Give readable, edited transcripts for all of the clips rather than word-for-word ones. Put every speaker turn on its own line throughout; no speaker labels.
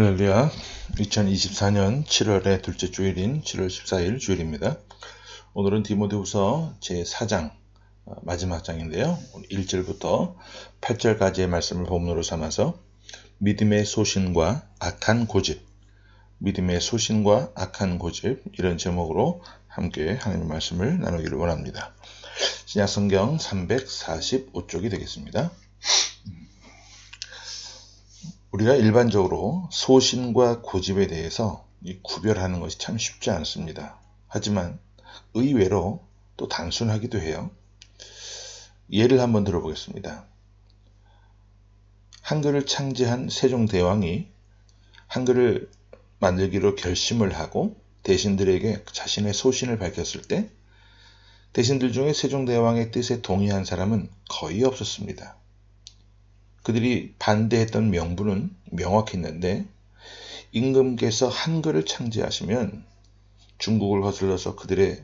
할렐루야. 2024년 7월의 둘째 주일인 7월 14일 주일입니다. 오늘은 디모데후서 제4장 마지막 장인데요. 1절부터 8절까지의 말씀을 본문으로 삼아서 믿음의 소신과 악한 고집, 믿음의 소신과 악한 고집, 이런 제목으로 함께 하나님의 말씀을 나누기를 원합니다. 신약성경 345쪽이 되겠습니다. 우리가 일반적으로 소신과 고집에 대해서 구별하는 것이 참 쉽지 않습니다. 하지만 의외로 또 단순하기도 해요. 예를 한번 들어보겠습니다. 한글을 창제한 세종대왕이 한글을 만들기로 결심을 하고 대신들에게 자신의 소신을 밝혔을 때 대신들 중에 세종대왕의 뜻에 동의한 사람은 거의 없었습니다. 그들이 반대했던 명분은 명확했는데 임금께서 한글을 창제하시면 중국을 거슬러서 그들과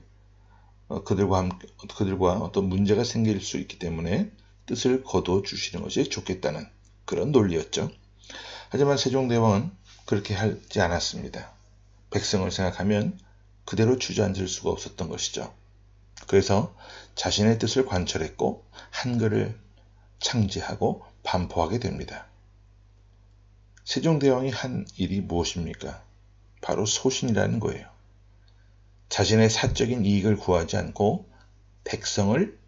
어떤 문제가 생길 수 있기 때문에 뜻을 거두어 주시는 것이 좋겠다는 그런 논리였죠. 하지만 세종대왕은 그렇게 하지 않았습니다. 백성을 생각하면 그대로 주저앉을 수가 없었던 것이죠. 그래서 자신의 뜻을 관철했고 한글을 창제하고 반포하게 됩니다. 세종대왕이 한 일이 무엇입니까? 바로 소신이라는 거예요. 자신의 사적인 이익을 구하지 않고 백성을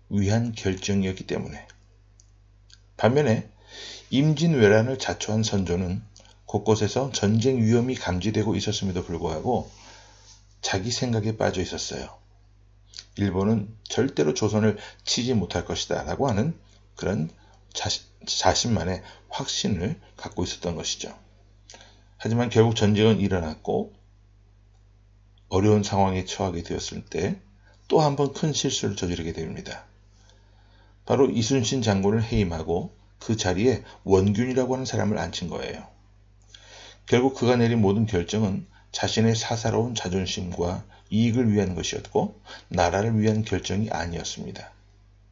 위한 결정이었기 때문에. 반면에 임진왜란을 자초한 선조는 곳곳에서 전쟁 위험이 감지되고 있었음에도 불구하고 자기 생각에 빠져 있었어요. 일본은 절대로 조선을 치지 못할 것이다 라고 하는 그런 자신만의 확신을 갖고 있었던 것이죠. 하지만 결국 전쟁은 일어났고 어려운 상황에 처하게 되었을 때 또 한 번 큰 실수를 저지르게 됩니다. 바로 이순신 장군을 해임하고 그 자리에 원균이라고 하는 사람을 앉힌 거예요. 결국 그가 내린 모든 결정은 자신의 사사로운 자존심과 이익을 위한 것이었고 나라를 위한 결정이 아니었습니다.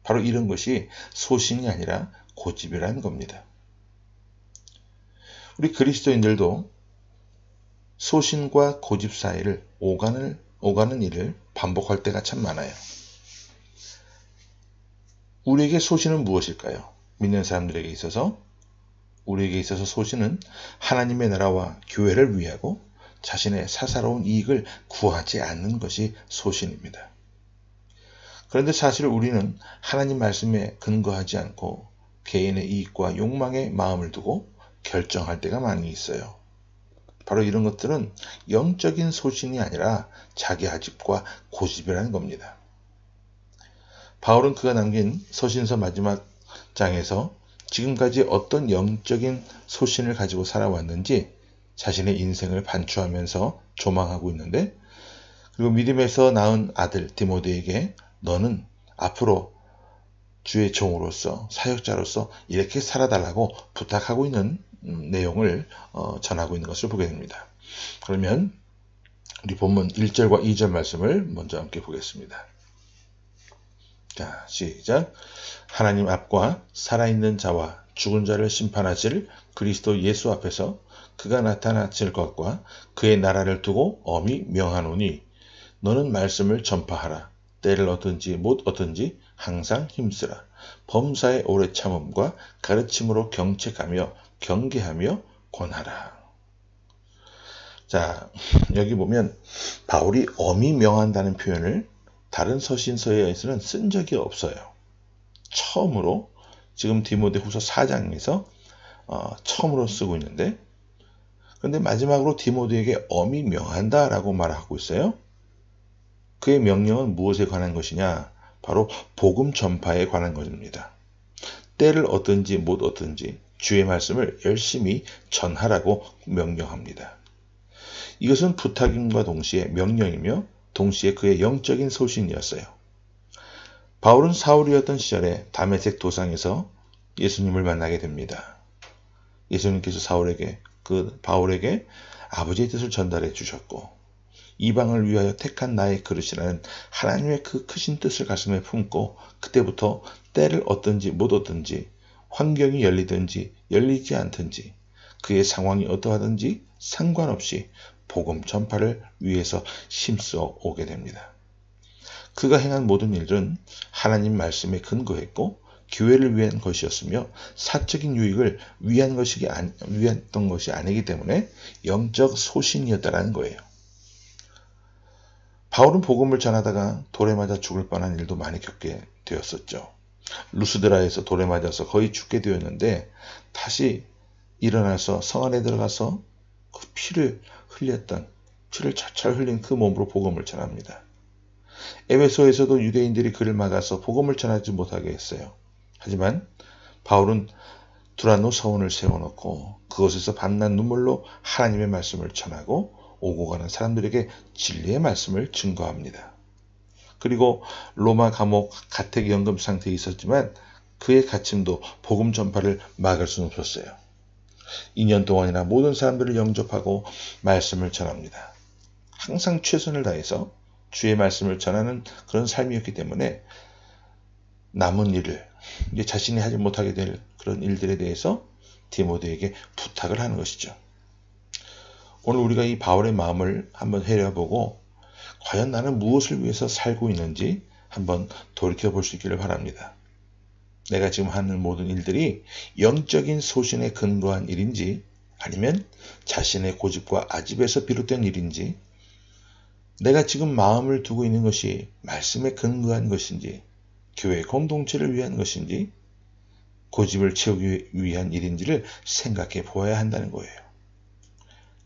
바로 이런 것이 소신이 아니라 고집이라는 겁니다. 우리 그리스도인들도 소신과 고집 사이를 오가는 일을 반복할 때가 참 많아요. 우리에게 소신은 무엇일까요? 믿는 사람들에게 있어서 우리에게 있어서 소신은 하나님의 나라와 교회를 위하고 자신의 사사로운 이익을 구하지 않는 것이 소신입니다. 그런데 사실 우리는 하나님 말씀에 근거하지 않고 개인의 이익과 욕망에 마음을 두고 결정할 때가 많이 있어요. 바로 이런 것들은 영적인 소신이 아니라 자기 아집과 고집이라는 겁니다. 바울은 그가 남긴 서신서 마지막 장에서 지금까지 어떤 영적인 소신을 가지고 살아왔는지 자신의 인생을 반추하면서 조망하고 있는데, 그리고 믿음에서 낳은 아들 디모데에게 너는 앞으로 주의 종으로서 사역자로서 이렇게 살아달라고 부탁하고 있는 내용을 전하고 있는 것을 보게 됩니다. 그러면 우리 본문 1절과 2절 말씀을 먼저 함께 보겠습니다. 자, 시작. 하나님 앞과 살아있는 자와 죽은 자를 심판하실 그리스도 예수 앞에서 그가 나타나실 것과 그의 나라를 두고 엄히 명하노니 너는 말씀을 전파하라. 때를 얻든지 못 얻든지 항상 힘쓰라. 범사의 오래 참음과 가르침으로 경책하며 경계하며 권하라. 자, 여기 보면 바울이 엄히 명한다는 표현을 다른 서신서에서는 쓴 적이 없어요. 처음으로 지금 디모데후서 4장에서 처음으로 쓰고 있는데, 그런데 마지막으로 디모데에게 엄히 명한다라고 말하고 있어요. 그의 명령은 무엇에 관한 것이냐? 바로 복음 전파에 관한 것입니다. 때를 얻든지 못 얻든지 주의 말씀을 열심히 전하라고 명령합니다. 이것은 부탁임과 동시에 명령이며 동시에 그의 영적인 소신이었어요. 바울은 사울이었던 시절에 다메섹 도상에서 예수님을 만나게 됩니다. 예수님께서 바울에게 아버지의 뜻을 전달해 주셨고 이방을 위하여 택한 나의 그릇이라는 하나님의 그 크신 뜻을 가슴에 품고 그때부터 때를 얻든지 못 얻든지 환경이 열리든지 열리지 않든지 그의 상황이 어떠하든지 상관없이 복음 전파를 위해서 힘써 오게 됩니다. 그가 행한 모든 일들은 하나님 말씀에 근거했고 교회를 위한 것이었으며 사적인 유익을 위했던 것이 아니기 때문에 영적 소신이었다는 거예요. 바울은 복음을 전하다가 돌에 맞아 죽을 뻔한 일도 많이 겪게 되었었죠. 루스드라에서 돌에 맞아서 거의 죽게 되었는데 다시 일어나서 성 안에 들어가서 그 피를 철철 흘린 그 몸으로 복음을 전합니다. 에베소에서도 유대인들이 그를 막아서 복음을 전하지 못하게 했어요. 하지만 바울은 두란노 서원을 세워놓고 그곳에서 밤낮 눈물로 하나님의 말씀을 전하고 오고 가는 사람들에게 진리의 말씀을 증거합니다. 그리고 로마 감옥 가택연금 상태에 있었지만 그의 갇힘도 복음 전파를 막을 수는 없었어요. 2년 동안이나 모든 사람들을 영접하고 말씀을 전합니다. 항상 최선을 다해서 주의 말씀을 전하는 그런 삶이었기 때문에 남은 일을 이제 자신이 하지 못하게 될 그런 일들에 대해서 디모데에게 부탁을 하는 것이죠. 오늘 우리가 이 바울의 마음을 한번 헤려보고 과연 나는 무엇을 위해서 살고 있는지 한번 돌이켜볼 수 있기를 바랍니다. 내가 지금 하는 모든 일들이 영적인 소신에 근거한 일인지 아니면 자신의 고집과 아집에서 비롯된 일인지 내가 지금 마음을 두고 있는 것이 말씀에 근거한 것인지 교회 공동체를 위한 것인지 고집을 채우기 위한 일인지를 생각해 보아야 한다는 거예요.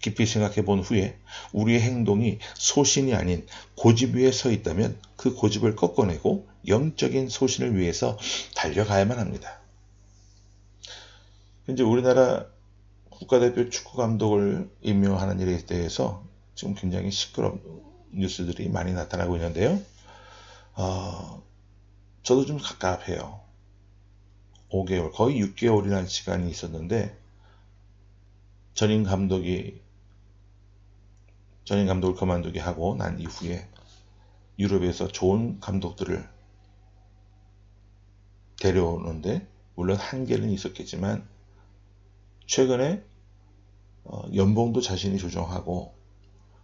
깊이 생각해 본 후에 우리의 행동이 소신이 아닌 고집 위에 서 있다면 그 고집을 꺾어내고 영적인 소신을 위해서 달려가야만 합니다. 현재 우리나라 국가대표 축구 감독을 임명하는 일에 대해서 지금 굉장히 시끄러운 뉴스들이 많이 나타나고 있는데요. 저도 좀 갑갑해요. 5개월, 거의 6개월이라는 시간이 있었는데 전임 감독을 그만두게 하고 난 이후에 유럽에서 좋은 감독들을 데려오는데 물론 한계는 있었겠지만 최근에 연봉도 자신이 조정하고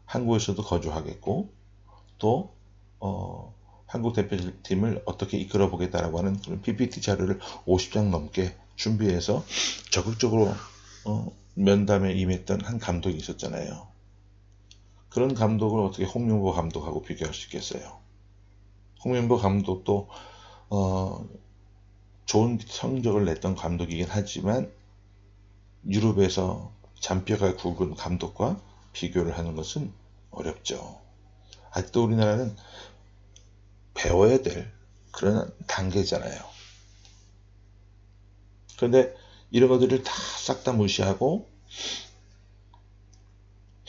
한국에서도 거주하겠고 또 한국 대표팀을 어떻게 이끌어 보겠다라고 하는 그런 PPT 자료를 50장 넘게 준비해서 적극적으로 면담에 임했던 한 감독이 있었잖아요. 그런 감독을 어떻게 홍명보 감독하고 비교할 수 있겠어요? 홍명보 감독도 좋은 성적을 냈던 감독이긴 하지만 유럽에서 잔뼈가 굵은 감독과 비교를 하는 것은 어렵죠. 아직도 우리나라는 배워야 될 그런 단계잖아요. 그런데 이런 것들을 다 싹 다 무시하고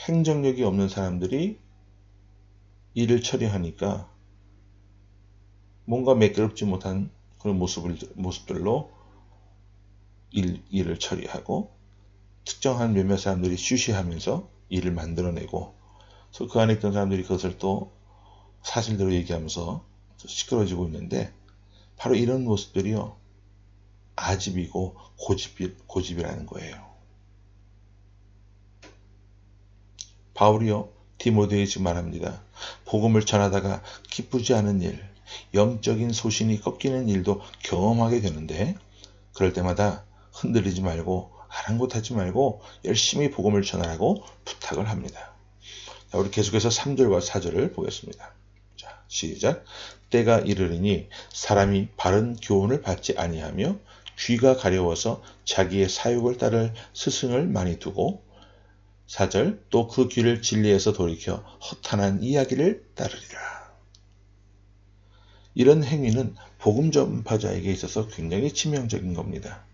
행정력이 없는 사람들이 일을 처리하니까 뭔가 매끄럽지 못한 그런 모습들로 일을 처리하고 특정한 몇몇 사람들이 쉬쉬하면서 일을 만들어내고 그래서 그 안에 있던 사람들이 그것을 또 사실대로 얘기하면서 시끄러워지고 있는데 바로 이런 모습들이요 아집이고 고집이라는 거예요. 바울이요 디모데에게 지금 말합니다. 복음을 전하다가 기쁘지 않은 일, 영적인 소신이 꺾이는 일도 경험하게 되는데 그럴 때마다 흔들리지 말고 아랑곳하지 말고 열심히 복음을 전하라고 부탁을 합니다. 자, 우리 계속해서 3절과 4절을 보겠습니다. 자, 시작. 때가 이르리니 사람이 바른 교훈을 받지 아니하며 귀가 가려워서 자기의 사욕을 따를 스승을 많이 두고 4절 또 그 귀를 진리에서 돌이켜 허탄한 이야기를 따르리라. 이런 행위는 복음 전파자에게 있어서 굉장히 치명적인 겁니다.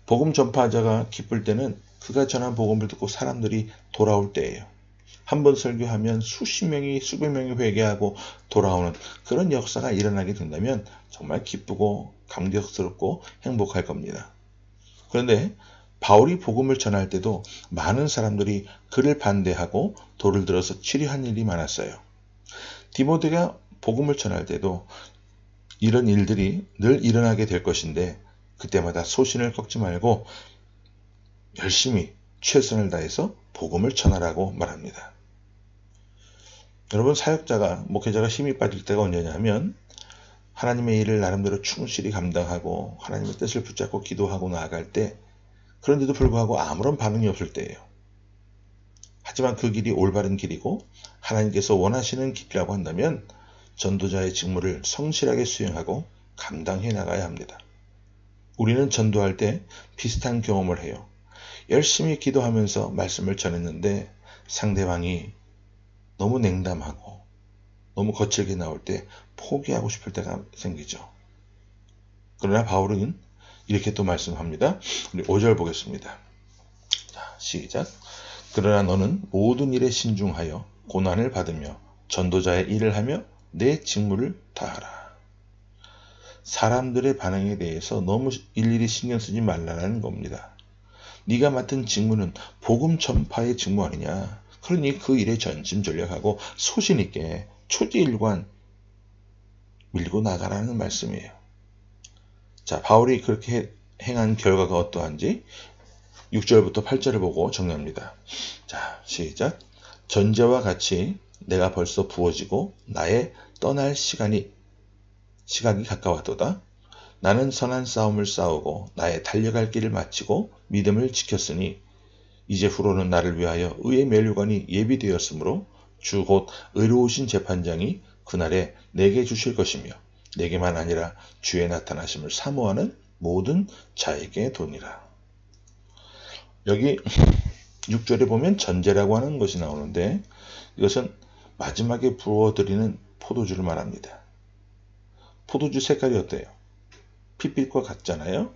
복음 전파자가 기쁠 때는 그가 전한 복음을 듣고 사람들이 돌아올 때예요. 한번 설교하면 수십 명이 수백 명이 회개하고 돌아오는 그런 역사가 일어나게 된다면 정말 기쁘고 감격스럽고 행복할 겁니다. 그런데 바울이 복음을 전할 때도 많은 사람들이 그를 반대하고 돌을 들어서 치료한 일이 많았어요. 디모데가 복음을 전할 때도 이런 일들이 늘 일어나게 될 것인데 그때마다 소신을 꺾지 말고 열심히 최선을 다해서 복음을 전하라고 말합니다. 여러분, 사역자가, 목회자가 힘이 빠질 때가 언제냐면 하나님의 일을 나름대로 충실히 감당하고 하나님의 뜻을 붙잡고 기도하고 나아갈 때, 그런데도 불구하고 아무런 반응이 없을 때예요. 하지만 그 길이 올바른 길이고 하나님께서 원하시는 길이라고 한다면 전도자의 직무를 성실하게 수행하고 감당해 나가야 합니다. 우리는 전도할 때 비슷한 경험을 해요. 열심히 기도하면서 말씀을 전했는데 상대방이 너무 냉담하고 너무 거칠게 나올 때 포기하고 싶을 때가 생기죠. 그러나 바울은 이렇게 또 말씀합니다. 우리 5절 보겠습니다. 자, 시작. 그러나 너는 모든 일에 신중하여 고난을 받으며 전도자의 일을 하며 내 직무를 다하라. 사람들의 반응에 대해서 너무 일일이 신경 쓰지 말라는 겁니다. 네가 맡은 직무는 복음 전파의 직무 아니냐. 그러니 그 일에 전심전력하고 소신 있게 초지일관 밀고 나가라는 말씀이에요. 자, 바울이 그렇게 행한 결과가 어떠한지 6절부터 8절을 보고 정리합니다. 자, 시작. 전제와 같이 내가 벌써 부어지고 나의 떠날 시각이 가까웠도다. 나는 선한 싸움을 싸우고 나의 달려갈 길을 마치고 믿음을 지켰으니 이제 후로는 나를 위하여 의의 면류관이 예비되었으므로 주 곧 의로우신 재판장이 그날에 내게 주실 것이며 내게만 아니라 주의 나타나심을 사모하는 모든 자에게 도니라. 여기 6절에 보면 전제라고 하는 것이 나오는데 이것은 마지막에 부어드리는 포도주를 말합니다. 포도주 색깔이 어때요? 핏빛과 같잖아요.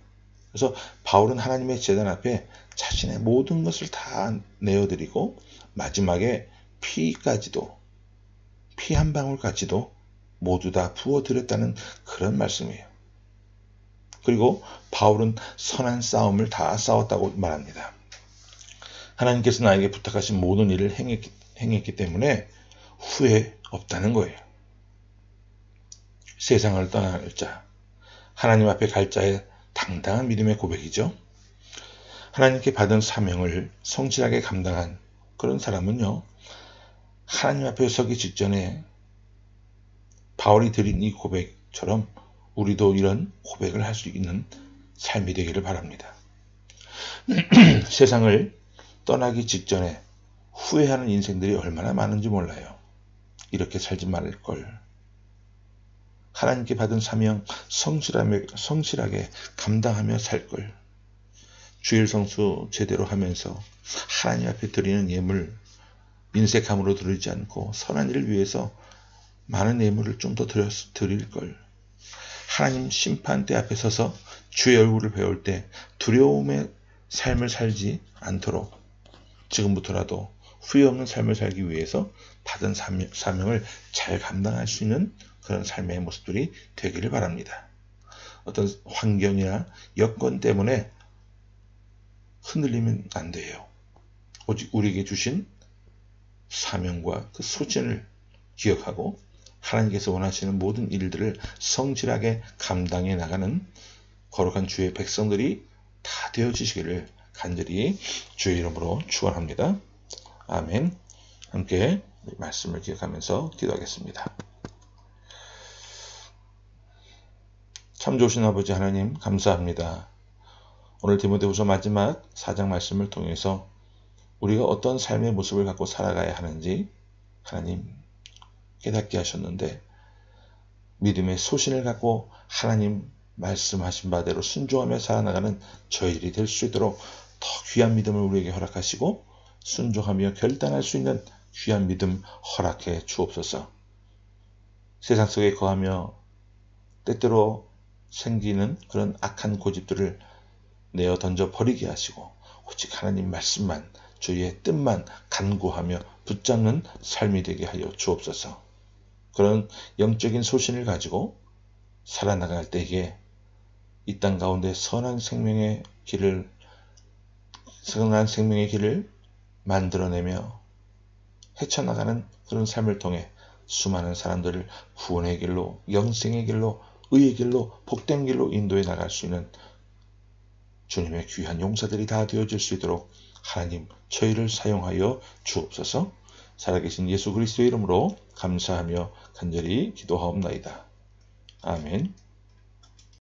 그래서 바울은 하나님의 제단 앞에 자신의 모든 것을 다 내어드리고 마지막에 피 한 방울까지도 모두 다 부어드렸다는 그런 말씀이에요. 그리고 바울은 선한 싸움을 다 싸웠다고 말합니다. 하나님께서 나에게 부탁하신 모든 일을 행했기 때문에 후회 없다는 거예요. 세상을 떠날 자, 하나님 앞에 갈 자의 당당한 믿음의 고백이죠. 하나님께 받은 사명을 성실하게 감당한 그런 사람은요, 하나님 앞에 서기 직전에 바울이 드린 이 고백처럼 우리도 이런 고백을 할 수 있는 삶이 되기를 바랍니다. 세상을 떠나기 직전에 후회하는 인생들이 얼마나 많은지 몰라요. 이렇게 살지 말을 걸. 하나님께 받은 사명 성실하게 감당하며 살 걸. 주일 성수 제대로 하면서 하나님 앞에 드리는 예물 인색함으로 드리지 않고 선한 일을 위해서 많은 예물을 좀 더 드릴 걸. 하나님 심판대 앞에 서서 주의 얼굴을 배울 때 두려움의 삶을 살지 않도록 지금부터라도 후회 없는 삶을 살기 위해서 받은 사명을 잘 감당할 수 있는 그런 삶의 모습들이 되기를 바랍니다. 어떤 환경이나 여건 때문에 흔들리면 안 돼요. 오직 우리에게 주신 사명과 그 소신을 기억하고 하나님께서 원하시는 모든 일들을 성실하게 감당해 나가는 거룩한 주의 백성들이 다 되어지시기를 간절히 주의 이름으로 축원합니다. 아멘. 함께 말씀을 기억하면서 기도하겠습니다. 참 좋으신 아버지 하나님 감사합니다. 오늘 디모데후서 마지막 4장 말씀을 통해서 우리가 어떤 삶의 모습을 갖고 살아가야 하는지 하나님 깨닫게 하셨는데 믿음의 소신을 갖고 하나님 말씀하신 바대로 순종하며 살아나가는 저희들이 될 수 있도록 더 귀한 믿음을 우리에게 허락하시고 순종하며 결단할 수 있는 귀한 믿음 허락해 주옵소서. 세상 속에 거하며 때때로 생기는 그런 악한 고집들을 내어 던져 버리게 하시고 오직 하나님 말씀만 주의 뜻만 간구하며 붙잡는 삶이 되게 하여 주옵소서. 그런 영적인 소신을 가지고 살아나갈 때에 이 땅 가운데 선한 생명의 길을 만들어내며 헤쳐나가는 그런 삶을 통해 수많은 사람들을 구원의 길로, 영생의 길로, 의의 길로, 복된 길로 인도해 나갈 수 있는 주님의 귀한 용사들이 다 되어질 수 있도록 하나님 저희를 사용하여 주옵소서. 살아계신 예수 그리스도의 이름으로 감사하며 간절히 기도하옵나이다. 아멘.